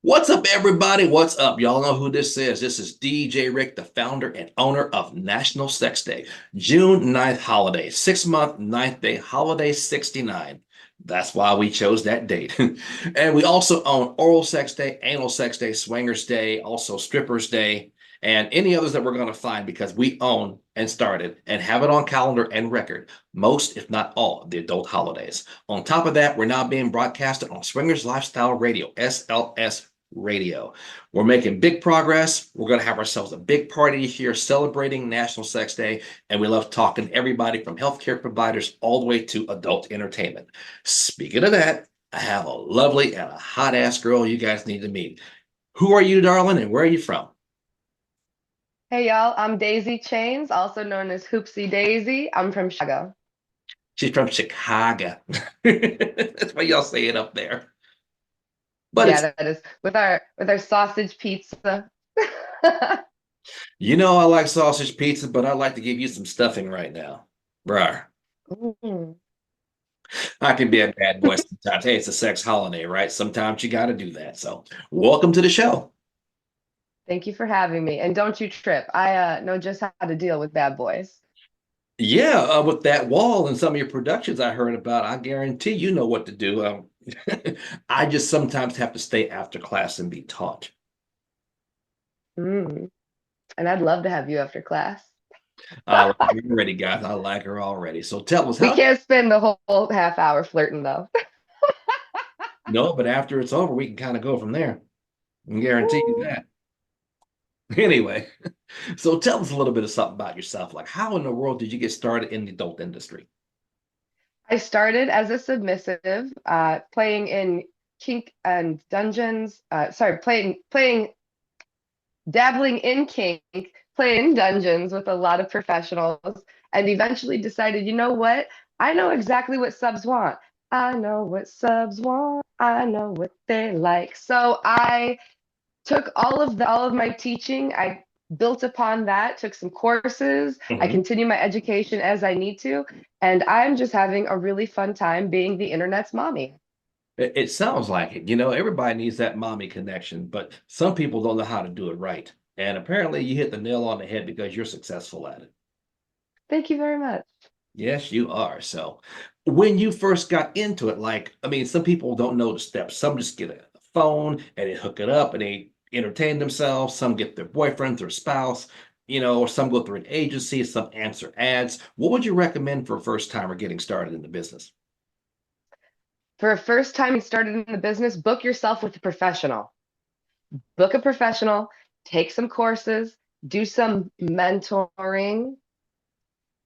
What's up, everybody? What's up? Y'all know who this is. This is DJ Rick, the founder and owner of National Sex Day, June 9th holiday, 6 month, ninth day holiday 69. That's why we chose that date. And we also own Oral Sex Day, Anal Sex Day, Swingers Day, also Strippers Day, and any others that we're going to find because we own and started and have it on calendar and record most, if not all, of the adult holidays. On top of that, we're now being broadcasted on Swingers Lifestyle Radio, SLS Radio. We're making big progress. We're going to have ourselves a big party here celebrating National Sex Day. And we love talking to everybody from healthcare providers all the way to adult entertainment. Speaking of that, I have a lovely and a hot ass girl you guys need to meet. Who are you, darling, and where are you from? Hey y'all, I'm Daisy Chains, also known as Hoopsie Daisy. I'm from Chicago. She's from Chicago. That's why y'all say it up there. But Yeah, it's, that is with our sausage pizza. I like sausage pizza, but I'd like to give you some stuffing right now. Bruh. Mm. I can be a bad boy sometimes. Hey, it's a sex holiday, right? Sometimes you got to do that. So, welcome to the show. Thank you for having me. And don't you trip. I know just how to deal with bad boys. Yeah, with that wall and some of your productions I heard about, I guarantee you know what to do. I just sometimes have to stay after class and be taught. Mm. And I'd love to have you after class. I like her already, guys. I like her already. So tell us We how. can't spend the whole half hour flirting though. No, but after it's over, we can kind of go from there. I can guarantee you Woo. that. Anyway, so tell us a little bit of something about yourself. Like, how in the world did you get started in the adult industry? I started as a submissive, playing in kink and dungeons. Sorry, playing dabbling in kink, playing dungeons with a lot of professionals, and eventually decided, you know what? I know exactly what subs want. I know what subs want. I know what they like. So I took all of my teaching. I built upon that, took some courses. I Mhm. continue my education as I need to, and I'm just having a really fun time being the internet's mommy. It sounds like it. Everybody needs that mommy connection, but some people don't know how to do it right. And apparently, you hit the nail on the head because you're successful at it. Thank you very much. Yes, you are. So, when you first got into it, some people don't know the steps. Some just get a phone and they hook it up and they entertain themselves. Some get their boyfriend, their spouse, or some go through an agency, some answer ads. What would you recommend for a first timer getting started in the business? For a first time you started in the business, book yourself with a professional. Book a professional, take some courses, do some mentoring,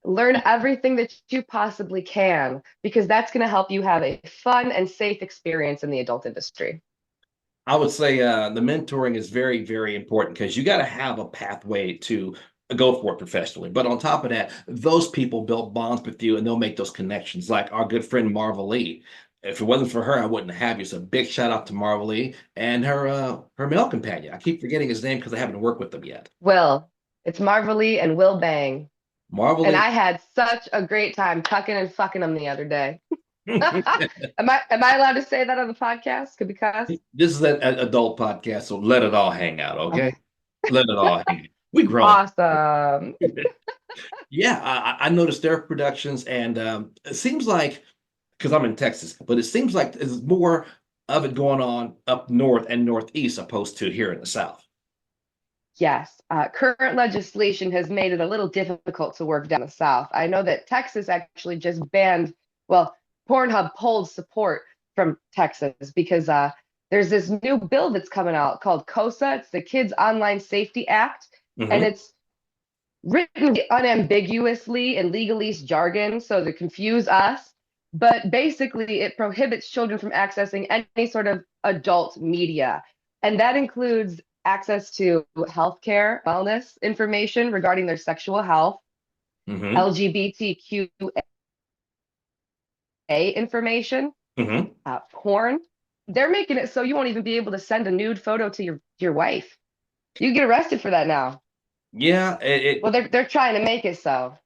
learn everything that you possibly can, because that's going to help you have a fun and safe experience in the adult industry. I would say the mentoring is very, very important because you got to have a pathway to go for it professionally. But on top of that, those people build bonds with you and they'll make those connections. Like our good friend Marvel Lee. If it wasn't for her, I wouldn't have you. So big shout out to Marvel Lee and her male companion. I keep forgetting his name because I haven't worked with them yet. Will, it's Marvelly and Will Bang. Marvel And Lee. I had such a great time tucking and fucking them the other day. Am I allowed to say that on the podcast? Could because This is an adult podcast, so let it all hang out, okay? okay. Let it all hang out. We grown. Awesome. Yeah, I noticed their productions, and it seems like because I'm in Texas, but it seems like there's more of it going on up north and northeast opposed to here in the south. Yes, current legislation has made it a little difficult to work down the South. I know that Texas actually just banned, well, Pornhub pulled support from Texas because there's this new bill that's coming out called KOSA. It's the Kids Online Safety Act, and Hmm. it's written unambiguously in legalese jargon so to confuse us. But basically, it prohibits children from accessing any sort of adult media. And that includes access to healthcare, wellness information regarding their sexual health, Hmm. LGBTQA information, Hmm. porn. They're making it so you won't even be able to send a nude photo to your wife. You get arrested for that now. Yeah, Well, they're trying to make it so.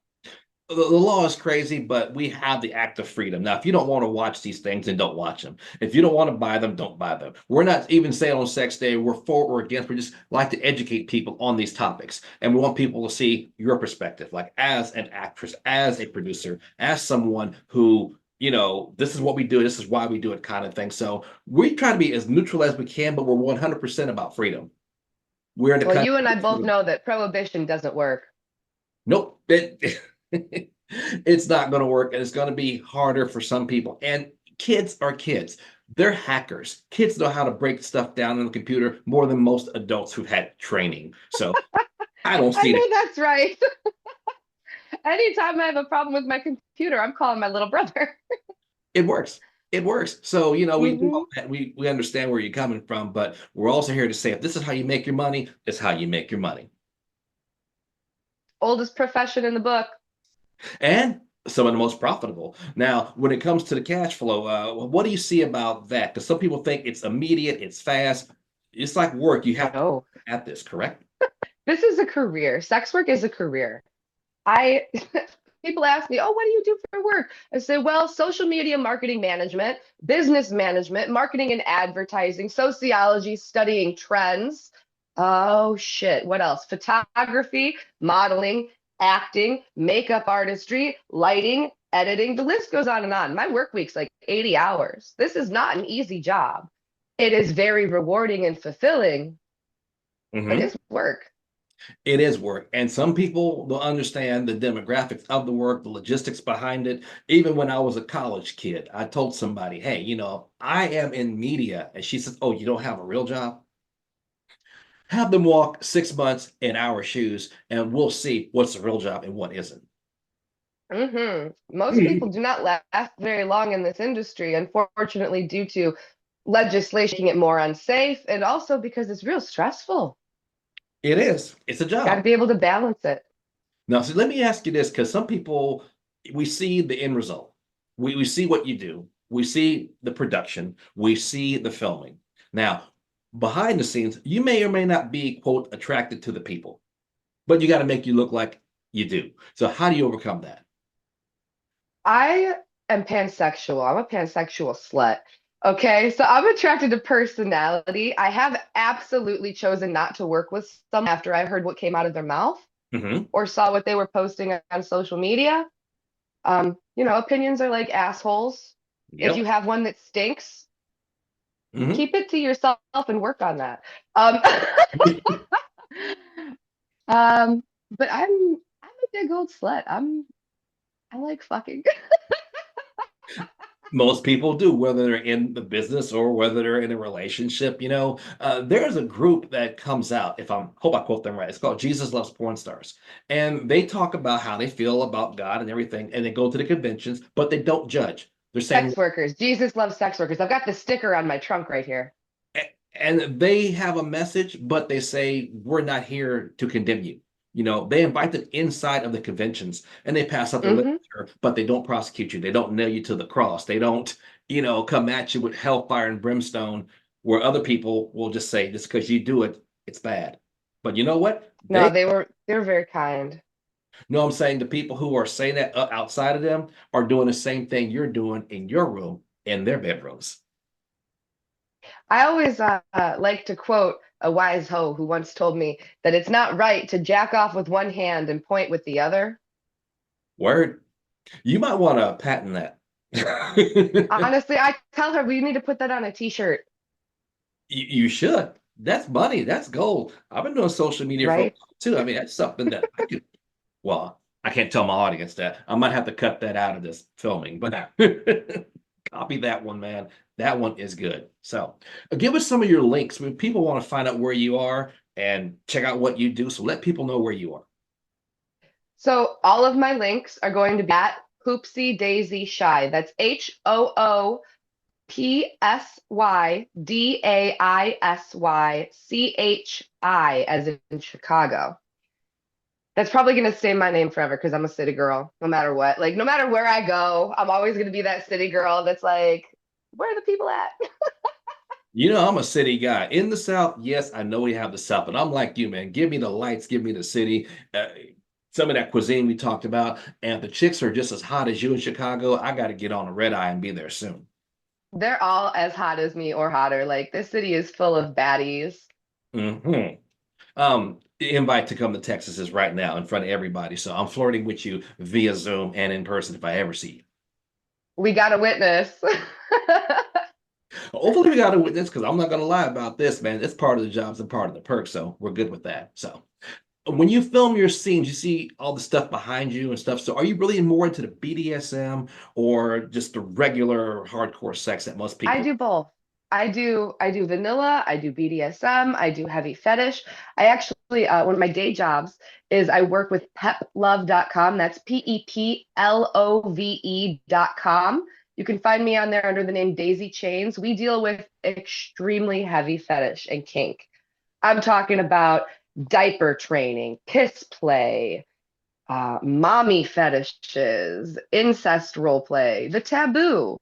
the law is crazy, but we have the act of freedom. Now, if you don't want to watch these things, then don't watch them. If you don't want to buy them, don't buy them. We're not even saying on Sex Day we're for or against. We just like to educate people on these topics. And we want people to see your perspective, like as an actress, as a producer, as someone who, this is what we do, this is why we do it kind of thing. So we try to be as neutral as we can, but we're 100% about freedom. We're in the Well, you and I country. both know that prohibition doesn't work. Nope. It's not going to work, and it's going to be harder for some people. And kids are kids. They're hackers. Kids know how to break stuff down on the computer more than most adults who've had training. So I don't I see that. know that's right. Anytime I have a problem with my computer, I'm calling my little brother. It works. It works. So, we do all Hmm. that. We understand where you're coming from, but we're also here to say if this is how you make your money, it's how you make your money. Oldest profession in the book. And some of the most profitable. Now, when it comes to the cash flow, what do you see about that? Because some people think it's immediate, it's fast. It's like work. You have to No, at this, correct? this is a career. Sex work is a career. I People ask me, "Oh, what do you do for work?" I say, "Well, social media marketing management, business management, marketing and advertising, sociology, studying trends. Oh shit, what else? Photography, modeling, acting, makeup artistry, lighting, editing. The list goes on and on. My work week's like 80 hours. This is not an easy job. It is very rewarding and fulfilling, but Hmm. it's work." It is work. And some people will understand the demographics of the work, the logistics behind it. Even when I was a college kid, I told somebody, hey, I am in media. And she says, oh, you don't have a real job? Have them walk 6 months in our shoes, and we'll see what's a real job and what isn't. Most people do not last very long in this industry, unfortunately, due to legislation making it more unsafe and also because it's real stressful. It is. It's a Got to job. be able to balance it. Now, so let me ask you this, because some people, we see the end result. We see what you do. We see the production. We see the filming. Now, behind the scenes, you may or may not be, quote, attracted to the people, but you got to make you look like you do. So how do you overcome that? I am pansexual. I'm a pansexual slut. Okay, so I'm attracted to personality. I have absolutely chosen not to work with someone after I heard what came out of their mouth Hmm. or saw what they were posting on social media. Opinions are like assholes. If you Yep. have one that stinks, Hmm. keep it to yourself and work on that. Um, um, but I'm a big old slut. I like fucking. Most people do, whether they're in the business or whether they're in a relationship. There's a group that comes out, if I hope I quote them right. It's called Jesus Loves Porn Stars. And they talk about how they feel about God and everything. And they go to the conventions, but they don't judge. They're saying, Sex workers. Jesus loves sex workers. I've got the sticker on my trunk right here. and they have a message, but they say, we're not here to condemn you. They invite them inside of the conventions and they pass out their Hmm. literature, but they don't prosecute you. They don't nail you to the cross. They don't, come at you with hellfire and brimstone, where other people will just say, just because you do it, it's bad. But you know what? No, they were very kind. Know I'm saying the people who are saying that outside of them are doing the same thing you're doing in your room, in their bedrooms. I always like to quote a wise hoe who once told me that it's not right to jack off with one hand and point with the other. Word. You might want to patent that. Honestly, I tell her we need to put that on a t-shirt, You should. That's money. That's gold. I've been doing social media for a right? while too. I mean, that's something that I could, well, I can't tell my audience that. I might have to cut that out of this filming, but copy that one, man. That one is good. So give us some of your links when people want to find out where you are and check out what you do. So let people know where you are. So all of my links are going to be at Hoopsie Daisy Shy. That's HoopsydaisyChi as in Chicago. That's probably going to stay my name forever because I'm a city girl, no matter what. Like, no matter where I go, I'm always going to be that city girl that's like, where are the people at? I'm a city guy. In the South, yes, I know we have the South, but I'm like you, man. Give me the lights, give me the city. some of that cuisine we talked about. And if the chicks are just as hot as you in Chicago, I got to get on a red eye and be there soon. They're all as hot as me or hotter. Like this city is full of baddies. Hmm. The invite to come to Texas is right now in front of everybody. So I'm flirting with you via Zoom and in person if I ever see you. We got a witness. Hopefully we got a witness because I'm not going to lie about this, man. It's part of the jobs and part of the perk. So we're good with that. So when you film your scenes, you see all the stuff behind you and stuff. So are you really more into the BDSM or just the regular hardcore sex that most I people? do both. I do vanilla, I do BDSM, I do heavy fetish. I actually one of my day jobs is I work with peplove.com. That's peplove.com. You can find me on there under the name Daisy Chains. We deal with extremely heavy fetish and kink. I'm talking about diaper training, piss play, mommy fetishes, incest role play, the taboo,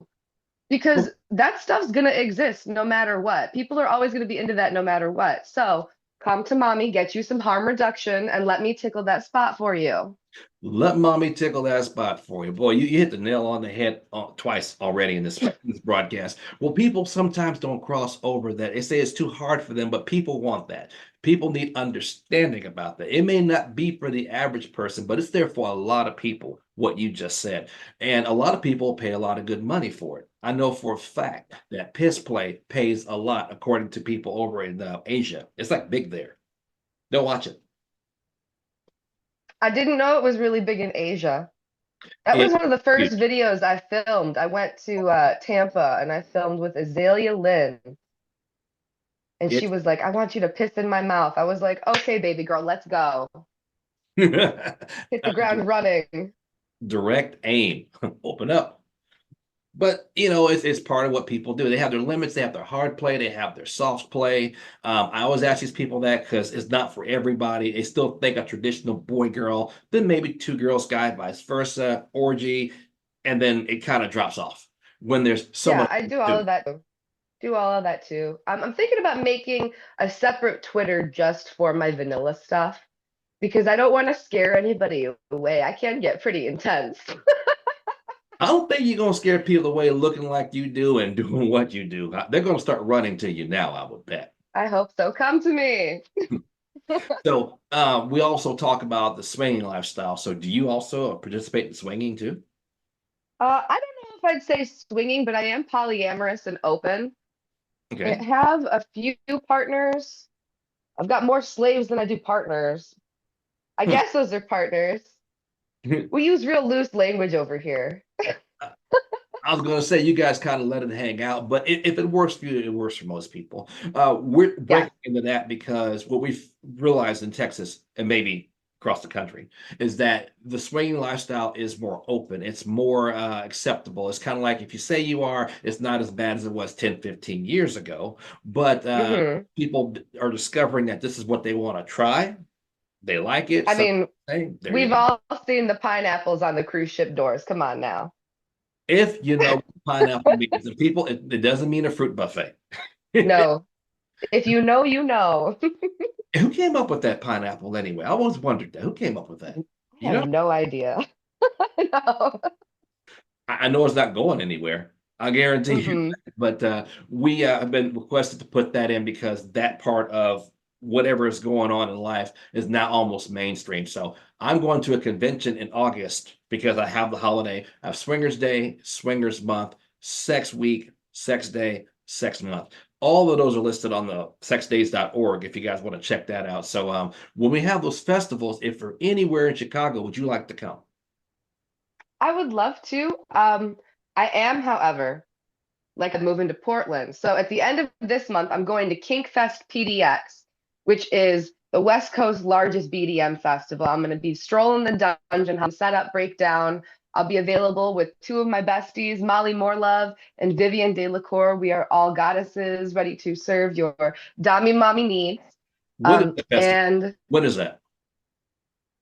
because that stuff's gonna exist no matter what. People are always gonna be into that no matter what. So come to mommy, get you some harm reduction, and let me tickle that spot for you. Let mommy tickle that spot for you. Boy, you hit the nail on the head twice already in this broadcast. Well, people sometimes don't cross over that. They say it's too hard for them, but people want that. People need understanding about that. It may not be for the average person, but it's there for a lot of people, what you just said. And a lot of people pay a lot of good money for it. I know for a fact that piss play pays a lot, according to people over in Asia. It's like big there. They'll watch it. I didn't know it was really big in Asia. That was It, one of the first videos I filmed. I went to Tampa and I filmed with Azalea Lynn. And she it, was like, I want you to piss in my mouth. I was like, okay, baby girl, let's go. Hit the ground running. direct aim, open up. But it's part of what people do. They have their limits, they have their hard play, they have their soft play. I always ask these people that because it's not for everybody. They still think a traditional boy girl, then maybe two girls guy, vice versa, orgy, and then it kind of drops off when there's so Yeah, much I to do all do. of that. Do all of that too. I'm thinking about making a separate Twitter just for my vanilla stuff because I don't want to scare anybody away. I can get pretty intense. I don't think you're gonna scare people away looking like you do and doing what you do. They're gonna start running to you now, I would bet. I hope so. Come to me. So we also talk about the swinging lifestyle. So do you also participate in swinging too? I don't know if I'd say swinging, but I am polyamorous and open. I Okay. have a few partners. I've got more slaves than I do partners. I Hmm. guess those are partners. We use real loose language over here. I was going to say you guys kind of let it hang out, but if it works for you, it works for most people. We're Yes. breaking into that because what we've realized in Texas and maybe across the country is that the swinging lifestyle is more open. It's more acceptable. It's kind of like if you say you are, it's not as bad as it was 10, 15 years ago. But Hmm. people are discovering that this is what they want to try. They like it. I Some mean, say, there you we've go. all seen the pineapples on the cruise ship doors. Come on now. If you know what pineapple means, and people, it doesn't mean a fruit buffet. No, if you know, you know. Who came up with that pineapple anyway? I always wondered that. Who came up with that? I You have know, no idea. No. I know it's not going anywhere. I guarantee you. Mm-mm. But we have been requested to put that in because that part of whatever is going on in life is now almost mainstream. So I'm going to a convention in August because I have the holiday. I have Swingers Day, Swingers Month, Sex Week, Sex Day, Sex Month. All of those are listed on the sexdays.org if you guys want to check that out. So when we have those festivals, if you're anywhere in Chicago, would you like to come? I would love to. I am, however, like I'm moving to Portland. So at the end of this month, I'm going to Kink Fest PDX, which is the West Coast largest BDM festival. I'm going to be strolling the dungeon, set up, breakdown. I'll be available with two of my besties, Molly Morelove and Vivian Delacour. We are all goddesses ready to serve your Dami Mommy needs. When is the festival? And When is that?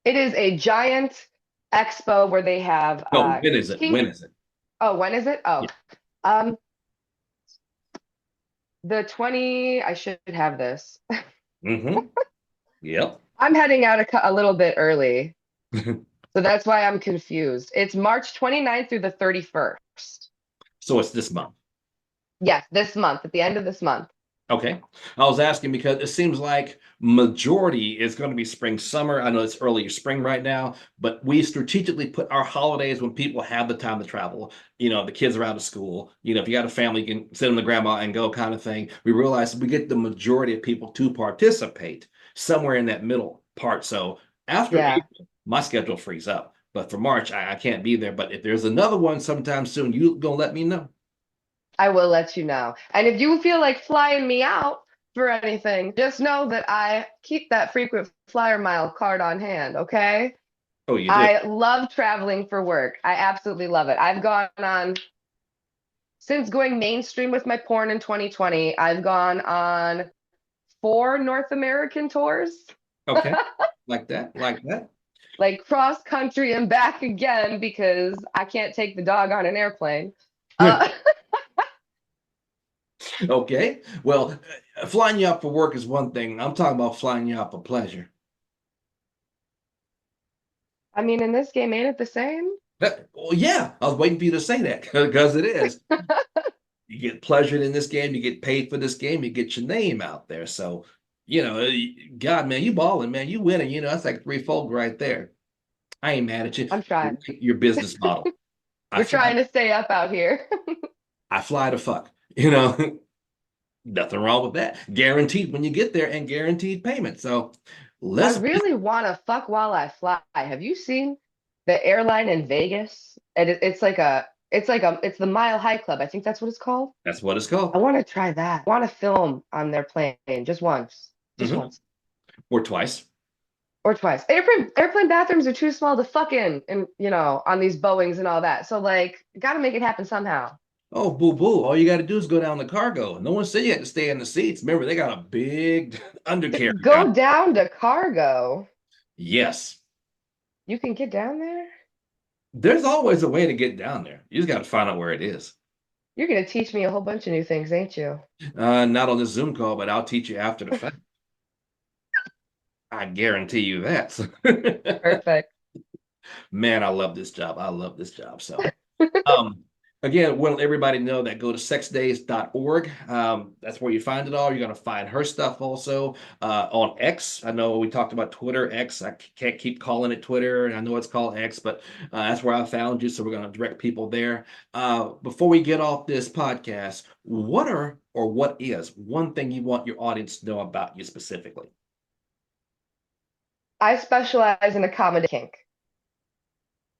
it is a giant expo where they have No, when is it? kink. When is it? Oh, when is it? Yeah. Oh, the 20, I should have this. Mm-hmm. Yep. I'm heading out a little bit early. So that's why I'm confused. It's March 29th through the 31st. So it's this month. Yes, this month, at the end of this month. Okay. I was asking because it seems like majority is going to be spring, summer. I know it's early spring right now, but we strategically put our holidays when people have the time to travel. The kids are out of school. If you got a family, you can send them to grandma and go kind of thing. We realize we get the majority of people to participate somewhere in that middle part. So after Yeah, April, my schedule frees up. But for March, I can't be there. But if there's another one sometime soon, you gonna let me know? I will let you know. And if you feel like flying me out for anything, just know that I keep that frequent flyer mile card on hand, okay? Oh, you do? I love traveling for work. I absolutely love it. I've gone on, since going mainstream with my porn in 2020, I've gone on 4 North American tours, Okay. Like that, like that. like cross country and back again because I can't take the dog on an airplane. Uh, Okay. Well, flying you out for work is one thing. I'm talking about flying you out for pleasure. I mean, in this game, ain't it the same? Well, yeah, I was waiting for you to say that because it is. You get pleasured in this game, you get paid for this game, you get your name out there. So, God, man, you balling, man. You winning. That's like threefold right there. I ain't mad at you. I'm trying. Your business model. I We're fly, trying to stay up out here. I fly to fuck. Nothing wrong with that. Guaranteed when you get there and guaranteed payment. So I let's really want to fuck while I fly. Have you seen the airline in Vegas? And it's the Mile High Club. I think that's what it's called. That's what it's I called. want to try that. I want to film on their plane just once, just Hmm. once Or twice. or twice. Airplane bathrooms are too small to fuck in, and on these Boeings and all that. So like, got to make it happen somehow. Oh, boo boo. All you got to do is go down the cargo. No one said you had to stay in the seats. Remember, they got a big undercarriage down. Go down to cargo. Yes. You can get down there. There's always a way to get down there. You just got to find out where it is. You're gonna teach me a whole bunch of new things, ain't you? Not on this Zoom call, but I'll teach you after the fact. I guarantee you that. Perfect. Man, I love this job. I love this job. So, um, again, want everybody to know that go to sexdays.org. That's where you find it all. You're going to find her stuff also on X. I know we talked about Twitter, X. I can't keep calling it Twitter, and I know it's called X, but that's where I found you. So we're going to direct people there. Before we get off this podcast, what is one thing you want your audience to know about you specifically? I specialize in accommodation kink.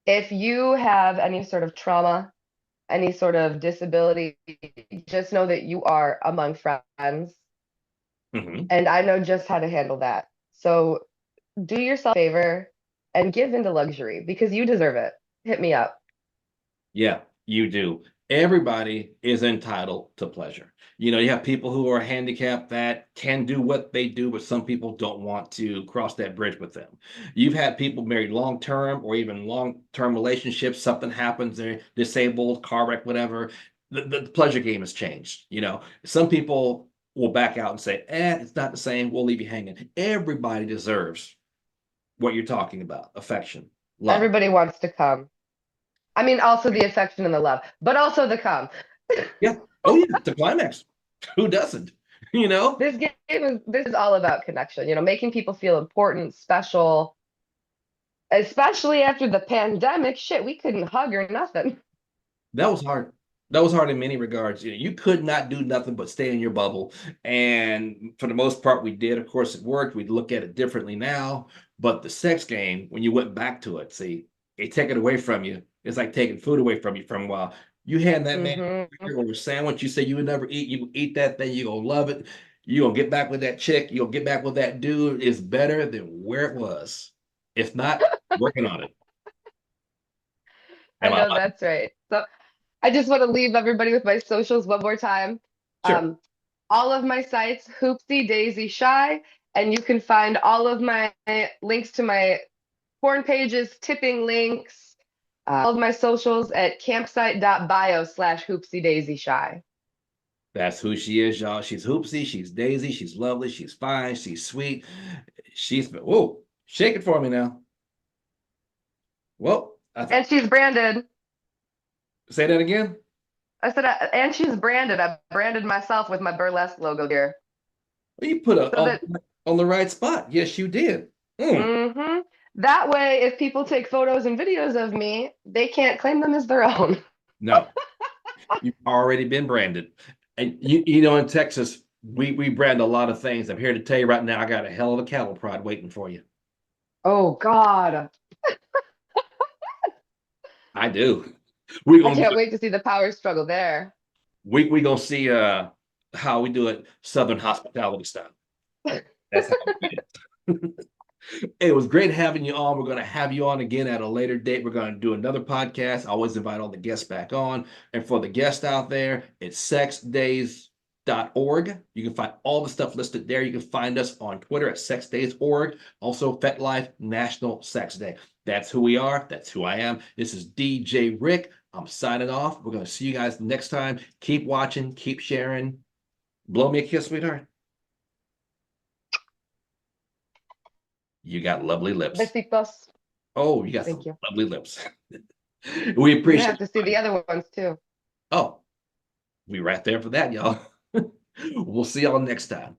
If you have any sort of trauma, any sort of disability, just know that you are among friends, Hmm. and I know just how to handle that. So do yourself a favor and give into luxury because you deserve it. Hit me up. Yeah, you do. Everybody is entitled to pleasure. You have people who are handicapped that can do what they do, but some people don't want to cross that bridge with them. You've had people married long term or even long term relationships. Something happens, they're disabled, car wreck, whatever. The pleasure game has changed. Some people will back out and say, it's not the same. We'll leave you hanging. Everybody deserves what you're talking about affection, love. Everybody wants to come. I mean, also the affection and the love, but also the come. Yeah. Oh, yeah. It's a climax. Who doesn't? You know, This is all about connection, making people feel important, special, especially after the pandemic. Shit, we couldn't hug or nothing. that was hard. That was hard in many regards. You could not do nothing but stay in your bubble. And for the most part, we did. Of course, it worked. We'd look at it differently now. But the sex game, when you went back to it, see, they take it away from you. It's like taking food away from you from a while. You hand that man Hmm. or a sandwich you say you would never eat, you eat that thing, you're gonna love it. You're gonna get back with that chick, you'll get back with that dude. It's better than where it was. If not, working on it. I Am I know lying? that's right. So I just want to leave everybody with my socials one more time. Sure. Um, all of my sites, Hoopsie Daisy Shy, and you can find all of my links to my porn pages, tipping links, all of my socials at campsite.bio/Hoopsie Daisy Shy. That's who she is, y'all. She's Hoopsie, she's Daisy, she's lovely, she's fine, she's sweet. Whoa, shake it for me now. Well, And she's branded. say that again. I said, and she's branded. I branded myself with my burlesque logo here. Well, you put it So that, on the right spot. Yes, you did. Mm. hmm that way, if people take photos and videos of me, they can't claim them as their own. No, you've already been branded. And you know, in Texas, we brand a lot of things. I'm here to tell you right now, I got a hell of a cattle prod waiting for you. Oh God. I do. We're I gonna can't wait to see the power struggle there. we gonna see how we do it Southern hospitality style. That's how we get it. It was great having you on. We're going to have you on again at a later date. We're going to do another podcast. I always invite all the guests back on. And for the guests out there, it's sexdays.org. You can find all the stuff listed there. You can find us on Twitter at sexdays.org. Also, FetLife National Sex Day. That's who we are. That's who I am. This is DJ Rick. I'm signing off. We're going to see you guys next time. Keep watching. Keep sharing. Blow me a kiss, sweetheart. You got lovely lips. Besitos. Oh, you got Thank some you. lovely lips. We You're gonna appreciate have to see it. the other ones too. Oh, we right there for that, y'all. We'll see y'all next time.